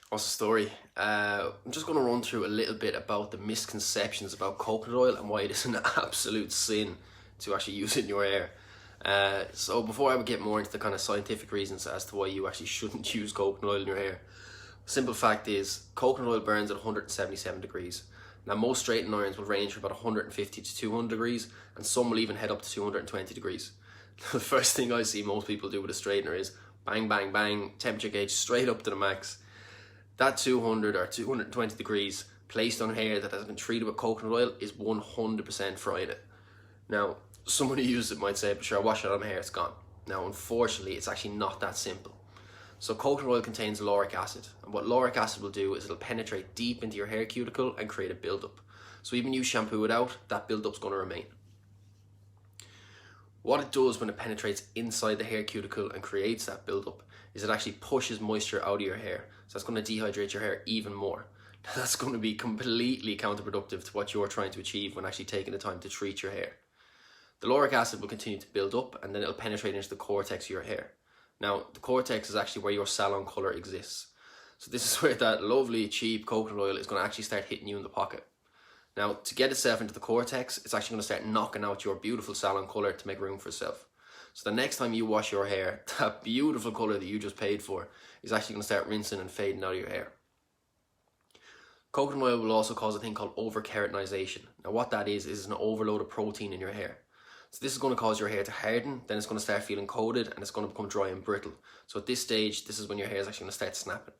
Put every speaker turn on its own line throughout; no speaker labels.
What's the story? I'm just going to run through a little bit about the misconceptions about coconut oil and why it is an absolute sin to actually use it in your hair. So before I would get more into the kind of scientific reasons as to why you actually shouldn't use coconut oil in your hair, simple fact is coconut oil burns at 177 degrees. Now most straightening irons will range from about 150 to 200 degrees, and some will even head up to 220 degrees. The first thing I see most people do with a straightener is bang, bang, bang, temperature gauge straight up to the max. That 200 or 220 degrees placed on hair that has been treated with coconut oil is 100% frying it. Now, someone who uses it might say, but sure, I wash it on my hair, it's gone. Now, unfortunately, it's actually not that simple. So coconut oil contains lauric acid, and what lauric acid will do is it'll penetrate deep into your hair cuticle and create a buildup. So even you shampoo it out, that buildup's going to remain. What it does when it penetrates inside the hair cuticle and creates that buildup is it actually pushes moisture out of your hair. So that's going to dehydrate your hair even more. That's going to be completely counterproductive to what you're trying to achieve when actually taking the time to treat your hair. The lauric acid will continue to build up, and then it'll penetrate into the cortex of your hair. Now, the cortex is actually where your salon colour exists. So this is where that lovely, cheap coconut oil is going to actually start hitting you in the pocket. Now, to get itself into the cortex, it's actually going to start knocking out your beautiful salon colour to make room for itself. So the next time you wash your hair, that beautiful colour that you just paid for is actually going to start rinsing and fading out of your hair. Coconut oil will also cause a thing called over-keratinization. Now what that is an overload of protein in your hair. So this is going to cause your hair to harden, then it's going to start feeling coated, and it's going to become dry and brittle. So at this stage, this is when your hair is actually going to start snapping.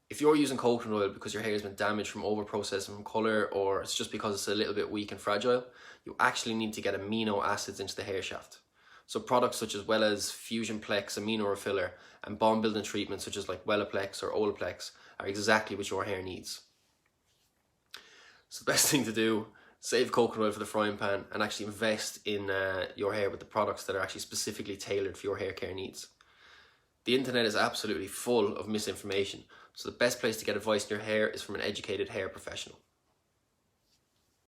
If you're using coconut oil because your hair has been damaged from over-processing from colour, or it's just because it's a little bit weak and fragile, you actually need to get amino acids into the hair shaft. So products such as Fusion Plex, Amino Refiller, and bond building treatments such as like Wellaplex or Olaplex are exactly what your hair needs. So the best thing to do, save coconut oil for the frying pan and actually invest in your hair with the products that are actually specifically tailored for your hair care needs. The internet is absolutely full of misinformation, so the best place to get advice on your hair is from an educated hair professional.